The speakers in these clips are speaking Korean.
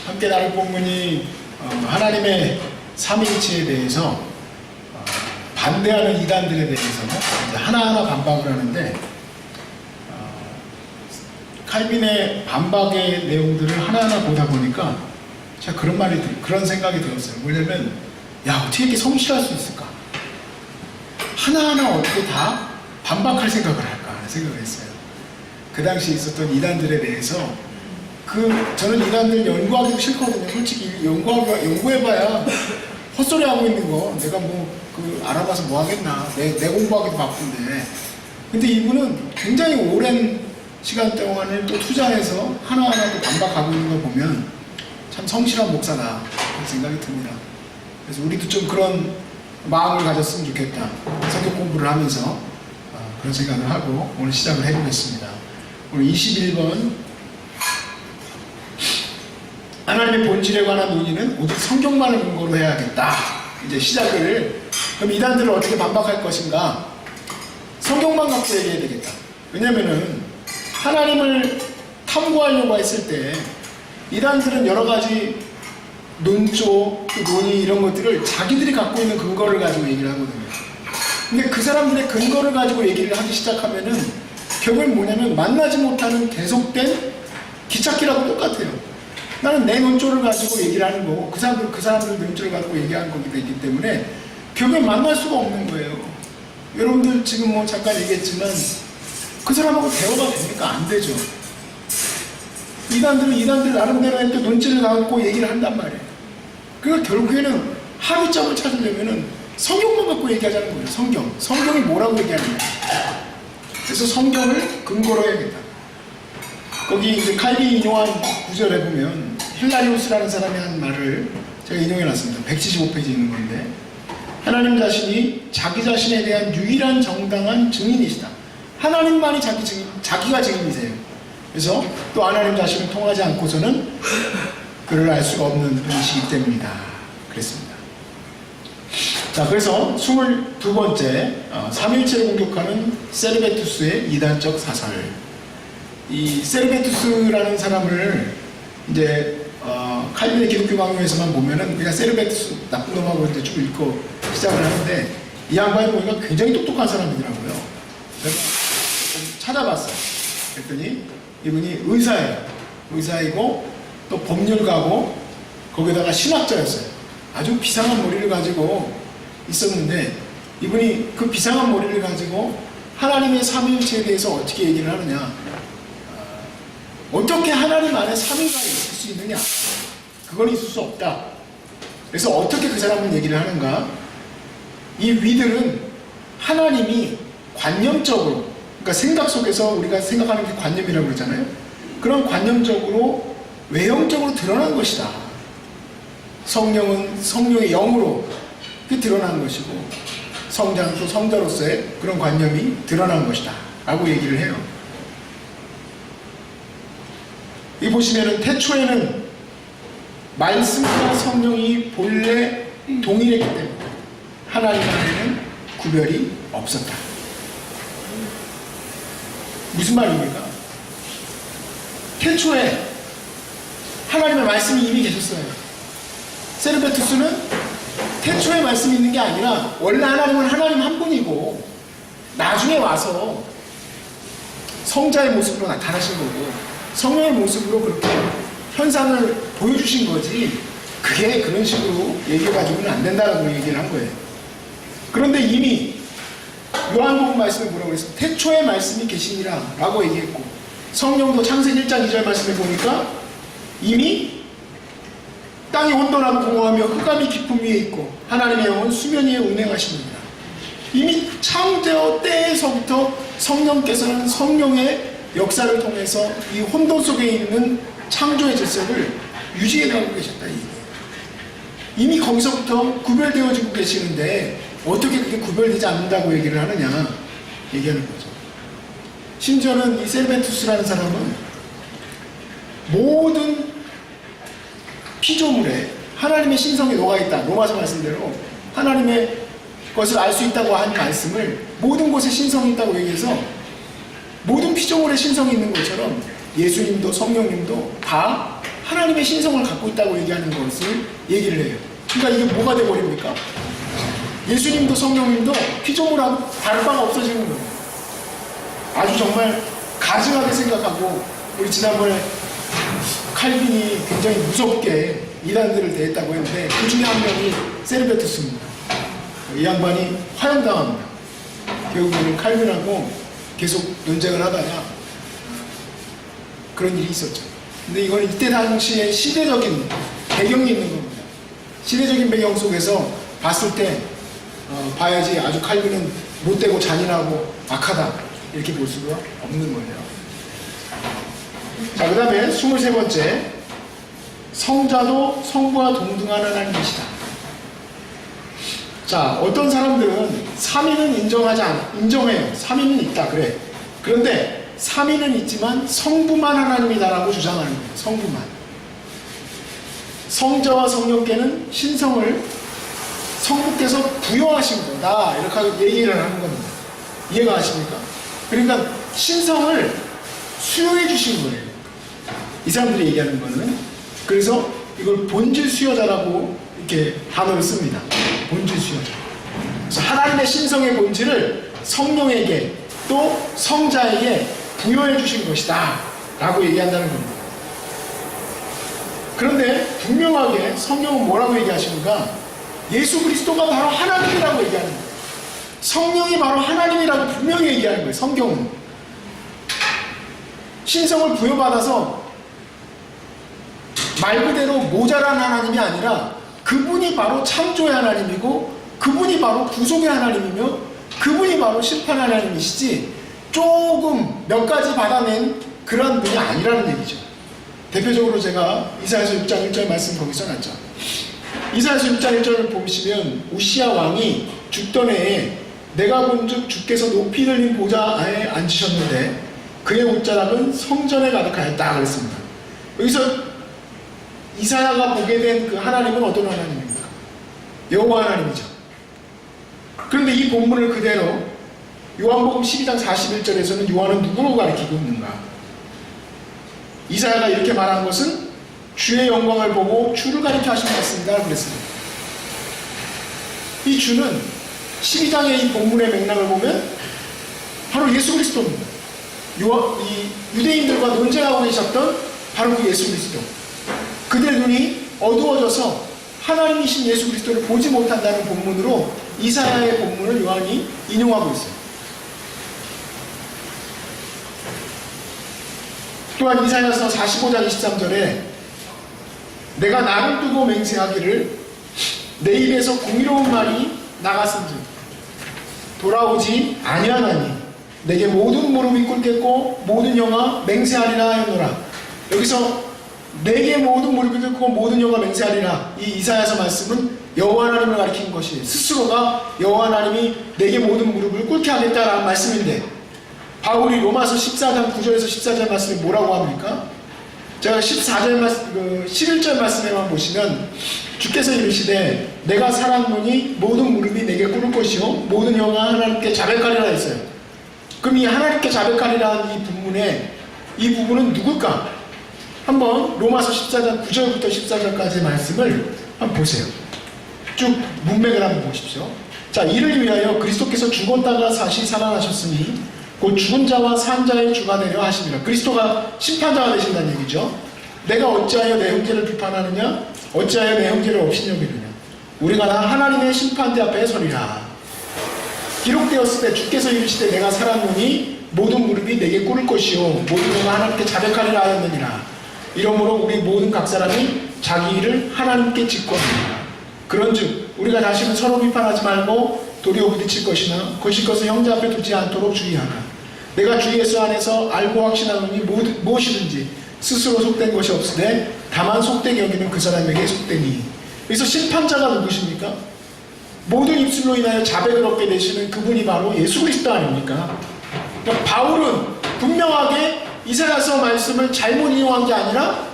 함께 나눌 본문이 하나님의 삼위일체에 대해서 반대하는 이단들에 대해서 이제 하나하나 반박을 하는데, 칼빈의 반박의 내용들을 하나하나 보다 보니까 제가 그런 생각이 들었어요. 뭐냐면, 야, 어떻게 이렇게 성실할 수 있을까? 하나하나 어떻게 다 반박할 생각을 할까 하는 생각을 했어요. 그 당시 있었던 이단들에 대해서 저는 이단들 연구하기도 싫거든요. 솔직히 연구해봐야 헛소리 하고 있는 거 내가 알아봐서 뭐 하겠나. 내 공부하기도 바쁜데. 근데 이분은 굉장히 오랜 시간 동안을 또 투자해서 하나하나 또 반박하고 있는 거 보면 참 성실한 목사다 그런 생각이 듭니다. 그래서 우리도 좀 그런 마음을 가졌으면 좋겠다. 성경 공부를 하면서 그런 생각을 하고 오늘 시작을 해보겠습니다. 오늘 21번, 하나님의 본질에 관한 논의는 오직 성경만을 근거로 해야겠다. 이제 시작을, 그럼 이단들을 어떻게 반박할 것인가? 성경만 갖고 얘기해야 되겠다. 왜냐면은 하나님을 탐구하려고 했을 때 이단들은 여러 가지 논조, 논의 이런 것들을 자기들이 갖고 있는 근거를 가지고 얘기를 하거든요. 근데 그 사람들의 근거를 가지고 얘기를 하기 시작하면은 결국은 뭐냐면 만나지 못하는 계속된 기찻길하고 똑같아요. 나는 내 논조를 가지고 얘기를 하는 거고 그 사람들 논조를 가지고 얘기하는 거기 때문에 결국엔 만날 수가 없는 거예요. 여러분들 지금 잠깐 얘기했지만 그 사람하고 대화가 됩니까? 안 되죠. 이단들 나름대로의 또 논지를 갖고 얘기를 한단 말이에요. 그러니까 결국에는 합의점을 찾으려면은 성경만 갖고 얘기하자는 거예요. 성경이 뭐라고 얘기하느냐. 그래서 성경을 근거로 해야겠다. 거기 이제 칼빈이 인용한 구절에 보면 힐라리우스라는 사람이 한 말을 제가 인용해놨습니다. 175페이지에 있는 건데, 하나님 자신이 자기 자신에 대한 유일한 정당한 증인이시다. 하나님만이 자기가 증인이세요. 그래서 또 하나님 자신을 통하지 않고서는 그를 알 수가 없는 분이시기 때문이다. 그랬습니다. 자, 그래서 22번째, 삼위일체를 공격하는 세르베투스의 이단적 사설. 이 세르베투스라는 사람을 이제 칼빈의 기독교 강요에서만 보면은 그냥 세르베투스 나쁜 놈하고 이제 쭉 읽고 시작을 하는데, 이 양반이 보니까 굉장히 똑똑한 사람이더라고요. 제가 좀 찾아봤어요. 그랬더니 이분이 의사이고 또 법률가고 거기다가 신학자였어요. 아주 비상한 머리를 가지고 있었는데, 이분이 그 비상한 머리를 가지고 하나님의 삼위일체에 대해서 어떻게 얘기를 하느냐, 어떻게 하나님 안에 삼위가 있을 수 있느냐, 그건 있을 수 없다. 그래서 어떻게 그 사람은 얘기를 하는가, 이 위들은 하나님이 관념적으로, 그러니까 생각 속에서 우리가 생각하는 게 관념이라고 그러잖아요. 그런 관념적으로 외형적으로 드러난 것이다. 성령은 성령의 영으로 드러난 것이고, 성자는 또 성자로서의 그런 관념이 드러난 것이다 라고 얘기를 해요. 이 보시면은 태초에는 말씀과 성령이 본래 동일했기 때문에 하나님 안에는 구별이 없었다. 무슨 말입니까? 태초에 하나님의 말씀이 이미 계셨어요. 세르베투스는 태초에 말씀이 있는 게 아니라 원래 하나님은 하나님 한 분이고 나중에 와서 성자의 모습으로 나타나신 거고 성령의 모습으로 그렇게 현상을 보여주신 거지, 그게 그런 식으로 얘기해가지고는 안 된다라고 얘기를 한 거예요. 그런데 이미 요한복음 말씀에 뭐라고 그랬어요? 태초에 말씀이 계시니라 라고 얘기했고, 성령도 창세기 1장 2절 말씀에 보니까 이미 땅이 혼돈하고 공허하며 흑암이 깊음 위에 있고 하나님의 영은 수면 위에 운행하십니다. 이미 창조 때에서부터 성령께서는 성령의 역사를 통해서 이 혼돈 속에 있는 창조의 질서를 유지해가고 계셨다. 이미 거기서부터 구별되어지고 계시는데 어떻게 그게 구별되지 않는다고 얘기를 하느냐 얘기하는 거죠. 심지어는 이 세르베투스라는 사람은 모든 피조물에 하나님의 신성이 녹아있다. 로마서 말씀대로 하나님의 것을 알 수 있다고 한 말씀을 모든 곳에 신성이 있다고 얘기해서 모든 피조물에 신성이 있는 것처럼 예수님도 성령님도 다 하나님의 신성을 갖고 있다고 얘기하는 것을 얘기를 해요. 그러니까 이게 뭐가 돼버립니까? 예수님도 성령님도 피조물하고 다를 바가 없어지는 거예요. 아주 정말 가증하게 생각하고, 우리 지난번에 칼빈이 굉장히 무섭게 이단들을 대했다고 했는데 그 중에 한 명이 세르베투스입니다. 이 양반이 화형당합니다. 결국에는 칼빈하고 계속 논쟁을 하다가 그런 일이 있었죠. 근데 이거는 이때 당시에 시대적인 배경이 있는 겁니다. 시대적인 배경 속에서 봤을 때 봐야지 아주 칼빈은 못되고 잔인하고 악하다 이렇게 볼 수가 없는 거예요. 자, 그 다음에 23번째, 성자도 성부와 동등한 하나님이시다. 자, 어떤 사람들은 3위는 인정해요. 3위는 있다, 그래. 그런데 3위는 있지만 성부만 하나님이다라고 주장하는 거예요. 성부만. 성자와 성령께는 신성을 성부께서 부여하신 거다, 이렇게 얘기를 하는 겁니다. 이해가 가십니까? 그러니까 신성을 수여해 주신 거예요. 이 사람들이 얘기하는 거는. 그래서 이걸 본질 수여자라고 이렇게 단어를 씁니다. 본질 수여자. 그래서 하나님의 신성의 본질을 성령에게 또 성자에게 부여해 주신 것이다 라고 얘기한다는 겁니다. 그런데 분명하게 성령은 뭐라고 얘기하시는가? 예수 그리스도가 바로 하나님이라고 얘기하는 거예요. 성령이 바로 하나님이라고 분명히 얘기하는 거예요. 성경은. 신성을 부여받아서 말 그대로 모자란 하나님이 아니라 그분이 바로 창조의 하나님이고 그분이 바로 구속의 하나님이며 그분이 바로 심판의 하나님이시지 조금 몇 가지 받아낸 그런 분이 아니라는 얘기죠. 대표적으로 제가 이사야서 6장 1절 말씀 거기 써놨죠. 이사야서 6장 1절을 보시면 우시야 왕이 죽던 해에 내가 본즉 주께서 높이 들린 보좌에 앉으셨는데 그의 옷자락은 성전에 가득하였다 그랬습니다. 여기서 이사야가 보게 된 그 하나님은 어떤 하나님입니까? 여호와 하나님이죠. 그런데 이 본문을 그대로 요한복음 12장 41절에서는 요한은 누구로 가리키고 있는가? 이사야가 이렇게 말한 것은 주의 영광을 보고 주를 가리켜 하신 말씀이다 그랬습니다. 이 주는 12장의 이 본문의 맥락을 보면 바로 예수 그리스도입니다. 이 유대인들과 논쟁하고 계셨던 바로 그 예수 그리스도. 그들의 눈이 어두워져서 하나님이신 예수 그리스도를 보지 못한다는 본문으로 이사야의 본문을 요한이 인용하고 있어요. 또한 이사야서 45장 23절에 내가 나를 두고 맹세하기를 내 입에서 공의로운 말이 나갔은즉 돌아오지 아니하나니 내게 모든 무릎이 꿇겠고 모든 영아 맹세하리라 하였노라. 여기서 내게 모든 무릎이 꿇고 모든 영아 맹세하리라, 이 이사야서 말씀은 여호와 하나님을 가리킨 것이에요. 스스로가 여호와 하나님이 내게 모든 무릎을 꿇게 하겠다라는 말씀인데 바울이 로마서 14장 9절에서 14절 말씀이 뭐라고 합니까? 제가 14절 말씀, 11절 말씀에만 보시면 주께서 이르시되 내가 살았노니 모든 무릎이 내게 꿇을 것이요 모든 영아 하나님께 자백하리라 했어요. 그럼 이 하나님께 자백하리라는 이 부분에 이 부분은 누굴까? 한번 로마서 14장 9절부터 14절까지의 말씀을 한번 보세요. 쭉 문맥을 한번 보십시오. 자, 이를 위하여 그리스도께서 죽었다가 다시 살아나셨으니 곧 죽은 자와 산 자의 주가 되려 하십니다. 그리스도가 심판자가 되신다는 얘기죠. 내가 어찌하여 내 형제를 비판하느냐? 어찌하여 내 형제를 업신여기느냐? 우리가 다 하나님의 심판대 앞에 서리라. 기록되었을 때 주께서 이르시되 내가 살았노니 모든 무릎이 내게 꿇을 것이요 모든 영아 하나님께 자백하리라 하였느니라. 이러므로 우리 모든 각 사람이 자기 일을 하나님께 짓고 합니다. 그런즉 우리가 다시는 서로 비판하지 말고 도리어 부딪힐 것이나 거실 것을 형제 앞에 두지 않도록 주의하라. 내가 주 예수 안에서 알고 확신하노니 무엇이든지 스스로 속된 것이 없으되 다만 속되게 여기는 그 사람에게 속되니. 그래서 심판자가 누구십니까? 모든 입술로 인하여 자백을 얻게 되시는 그분이 바로 예수 그리스도 아닙니까? 그러니까 바울은 분명하게 이사야서 말씀을 잘못 인용한 게 아니라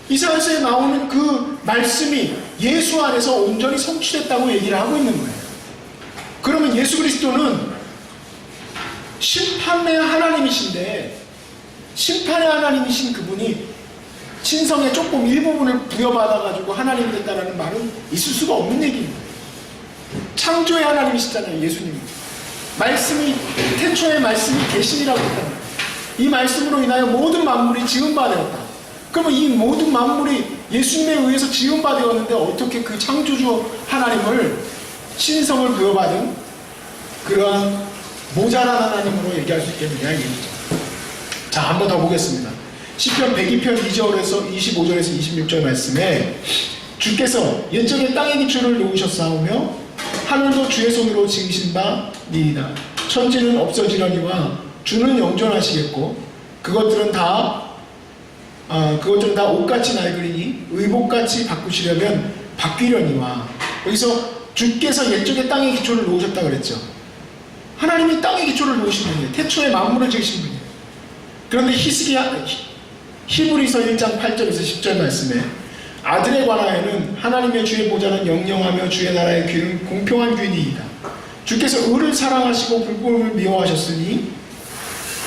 이사야서에 나오는 그 말씀이 예수 안에서 온전히 성취됐다고 얘기를 하고 있는 거예요. 그러면 예수 그리스도는 심판의 하나님이신데 심판의 하나님이신 그분이 신성의 조금 일부분을 부여받아가지고 하나님이 됐다는 말은 있을 수가 없는 얘기입니다. 창조의 하나님이시잖아요, 예수님이. 말씀이, 태초의 말씀이 계신이라고 했단 말이에요. 이 말씀으로 인하여 모든 만물이 지은 바 되었다. 그러면 이 모든 만물이 예수님에 의해서 지은 바 되었는데 어떻게 그 창조주 하나님을 신성을 부여받은 그러한 모자란 하나님으로 얘기할 수 있겠느냐, 이 얘기죠. 자, 한 번 더 보겠습니다. 시편 102편 2절에서 25절에서 26절 말씀에 주께서 옛적에 땅의 기초를 놓으셨사오며 하늘도 주의 손으로 지으신 바니이다. 천지는 없어지려니와 주는 영존하시겠고 그것들은 다 옷같이 낡으리니 의복같이 바꾸시려면 바뀌려니와. 여기서 주께서 옛적에 땅의 기초를 놓으셨다 그랬죠. 하나님이 땅의 기초를 놓으신 분이에요. 태초에 만물을 지으신 분이에요. 그런데 히브리서 1장 8절에서 10절 말씀에 아들에 관하여는 하나님의 주의 보좌는 영영하며 주의 나라의 귀는 공평한 귀니이다. 주께서 의를 사랑하시고 불법을 미워하셨으니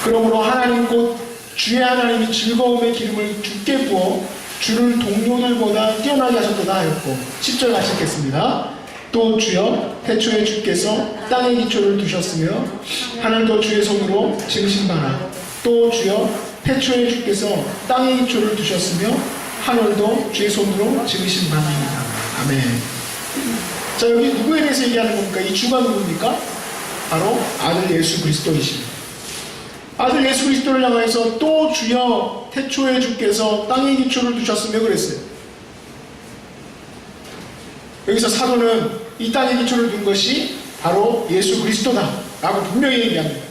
그러므로 하나님 곧 주의 하나님이 즐거움의 기름을 주께 부어 주를 동료들보다 뛰어나게 하셨도다 하였고 10절 같이 읽겠습니다. 또 주여 태초에 주께서 땅의 기초를 두셨으며 하늘도 주의 손으로 지으신 바라. 또 주여 태초에 주께서 땅의 기초를 두셨으며 하늘도 주의 손으로 지으신 바니이다. 아멘. 자, 여기 누구에 대해서 얘기하는 겁니까? 이 주가 누굽니까? 바로 아들 예수 그리스도이십니다. 아들 예수 그리스도를 향해서 또 주여 태초에 주께서 땅의 기초를 두셨으며 그랬어요. 여기서 사도는 이 땅의 기초를 둔 것이 바로 예수 그리스도다 라고 분명히 얘기합니다.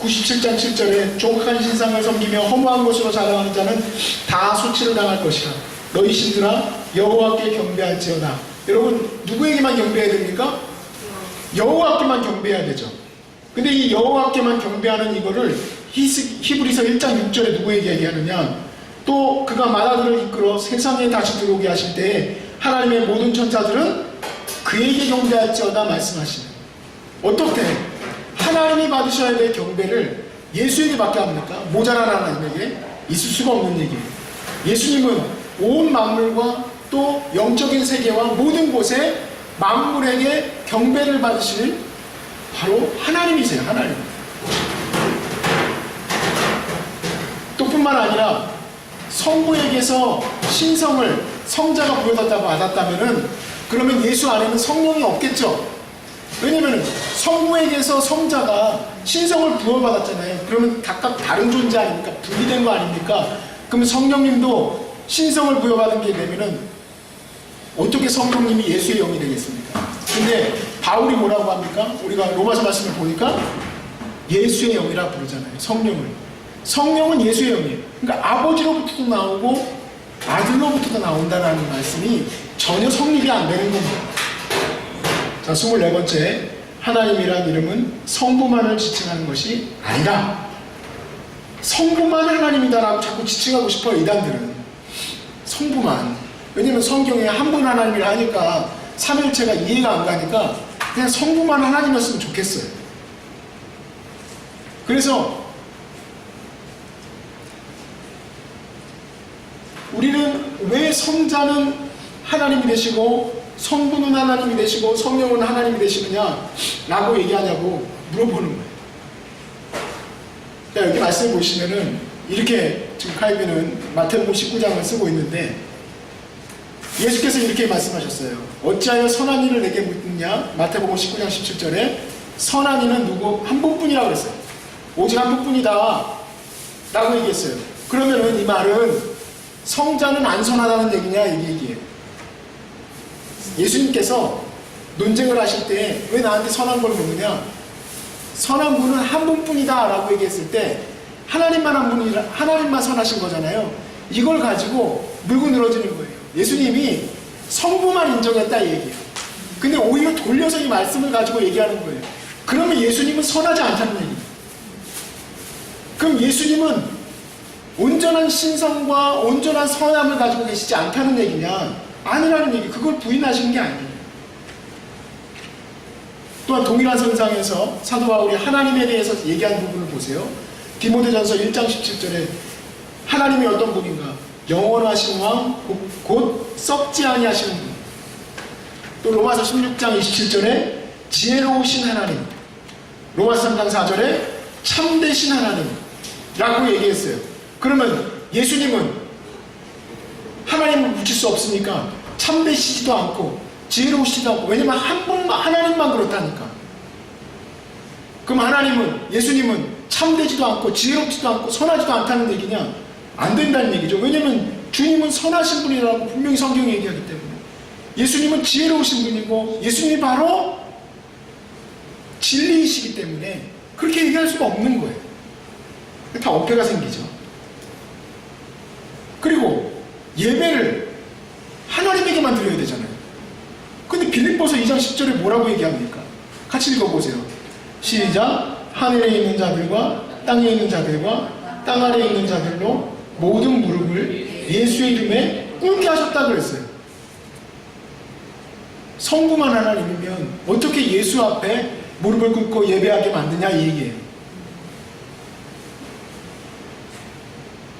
97장 7절에 조각한 신상을 섬기며 허무한 것으로 자랑하는 자는 다 소치를 당할 것이라. 너희 신들아 여호와께 경배할지어다. 여러분 누구에게만 경배해야 됩니까? 여호와께만 경배해야 되죠. 근데 이 여호와께만 경배하는 이거를 히브리서 1장 6절에 누구에게 얘기하느냐? 또 그가 만화들을 이끌어 세상에 다시 들어오게 하실 때에 하나님의 모든 천사들은 그에게 경배할지어다 말씀하시네. 어떻게? 하나님이 받으셔야 될 경배를 예수에게 받게 합니까? 모자란 하나님에게? 있을 수가 없는 얘기예요. 예수님은 온 만물과 또 영적인 세계와 모든 곳에 만물에게 경배를 받으실 바로 하나님이세요. 하나님. 또 뿐만 아니라 성부에게서 신성을 성자가 받았다면은 그러면 예수 안에는 성령이 없겠죠. 왜냐면 성부에게서 성자가 신성을 부여받았잖아요. 그러면 각각 다른 존재 아닙니까? 분리된 거 아닙니까? 그러면 성령님도 신성을 부여받은 게 되면은 어떻게 성령님이 예수의 영이 되겠습니까? 근데 바울이 뭐라고 합니까? 우리가 로마서 말씀을 보니까 예수의 영이라 부르잖아요. 성령을. 성령은 예수의 영이에요. 그러니까 아버지로부터도 나오고 아들로부터도 나온다는 말씀이 전혀 성립이 안 되는 겁니다. 자, 24번째, 하나님이란 이름은 성부만을 지칭하는 것이 아니다. 성부만 하나님이다라고 자꾸 지칭하고 싶어요, 이단들은. 성부만. 왜냐면 성경에 한 분 하나님이라 하니까 삼일체가 이해가 안 가니까 그냥 성부만 하나님이었으면 좋겠어요. 그래서 우리는 왜 성자는 하나님이 되시고 성부는 하나님이 되시고 성령은 하나님이 되시느냐 라고 얘기하냐고 물어보는 거예요. 자, 여기 말씀해 보시면은 이렇게 지금 칼빈은 마태복음 19장을 쓰고 있는데 예수께서 이렇게 말씀하셨어요. 어찌하여 선한 이를 내게 묻느냐? 마태복음 19장 17절에 선한 이는 누구? 한 분뿐이라고 그랬어요. 오직 한 분뿐이다 라고 얘기했어요. 그러면은 이 말은 성자는 안 선하다는 얘기냐? 이 얘기예요. 예수님께서 논쟁을 하실 때 왜 나한테 선한 걸 묻느냐? 선한 분은 한 분뿐이다 라고 얘기했을 때 하나님만 선하신 거잖아요. 이걸 가지고 물고 늘어지는 거예요. 예수님이 성부만 인정했다 이 얘기예요. 근데 오히려 돌려서 이 말씀을 가지고 얘기하는 거예요. 그러면 예수님은 선하지 않다는 얘기예요. 그럼 예수님은 온전한 신성과 온전한 선함을 가지고 계시지 않다는 얘기냐? 아니라는 얘기. 그걸 부인하시는 게 아니에요. 또한 동일한 선상에서 사도 바울이 하나님에 대해서 얘기한 부분을 보세요. 디모데전서 1장 17절에 하나님이 어떤 분인가? 영원하신 왕, 곧 썩지 아니하시는 분. 또 로마서 16장 27절에 지혜로우신 하나님, 로마서 3장 4절에 참되신 하나님 라고 얘기했어요. 그러면 예수님은 하나님을 묻힐 수 없으니까 참되시지도 않고 지혜로우시지도 않고, 왜냐면 한 분만, 하나님만 그렇다니까. 그럼 하나님은, 예수님은 참되지도 않고 지혜롭지도 않고 선하지도 않다는 얘기냐? 안 된다는 얘기죠. 왜냐면 주님은 선하신 분이라고 분명히 성경이 얘기하기 때문에. 예수님은 지혜로우신 분이고 예수님이 바로 진리이시기 때문에 그렇게 얘기할 수가 없는 거예요. 다 어폐가 생기죠. 그리고 예배를 하나님에게만 드려야 되잖아요. 근데 빌립보서 2장 10절에 뭐라고 얘기합니까? 같이 읽어보세요. 시작. 하늘에 있는 자들과 땅에 있는 자들과 땅 아래에 있는 자들로 모든 무릎을 예수의 이름에 꿇게 하셨다 그랬어요. 성부만 하나님이면 어떻게 예수 앞에 무릎을 꿇고 예배하게 만드냐 이 얘기예요.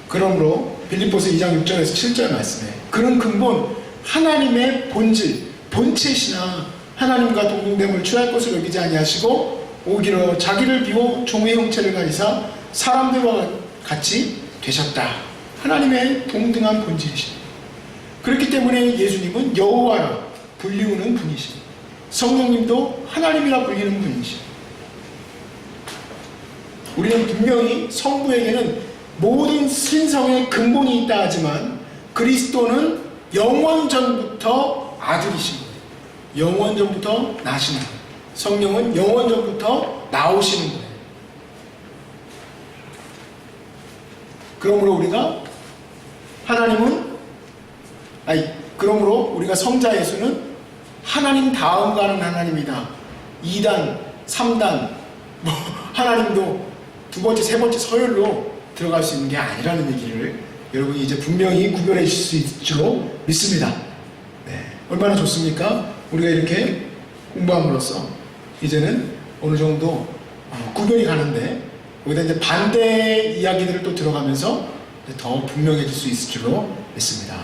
그러므로 빌립보서 2장 6절에서 7절 말씀에 그런 근본, 하나님의 본질, 본체시나 하나님과 동등됨을 취할 것을 여기지 아니하시고 오히려 자기를 비워 종의 형체를 가지사 사람들과 같이 되셨다. 하나님의 동등한 본질이십니다. 그렇기 때문에 예수님은 여호와라 불리우는 분이십니다. 성령님도 하나님이라 불리는 분이십니다. 우리는 분명히 성부에게는 모든 신성의 근본이 있다 하지만 그리스도는 영원전부터 아들이신 거예요. 영원전부터 나시는 거예요. 성령은 영원전부터 나오시는 거예요. 그러므로 우리가 성자 예수는 하나님 다음 가는 하나님이다. 2단, 3단, 하나님도 두 번째, 세 번째 서열로 들어갈 수 있는 게 아니라는 얘기를 여러분이 이제 분명히 구별해 주실 수 있을 줄로 믿습니다. 네. 얼마나 좋습니까? 우리가 이렇게 공부함으로써 이제는 어느 정도 구별이 가는데 여기다 이제 반대 이야기들을 또 들어가면서 더 분명해질 수 있을 줄로 믿습니다.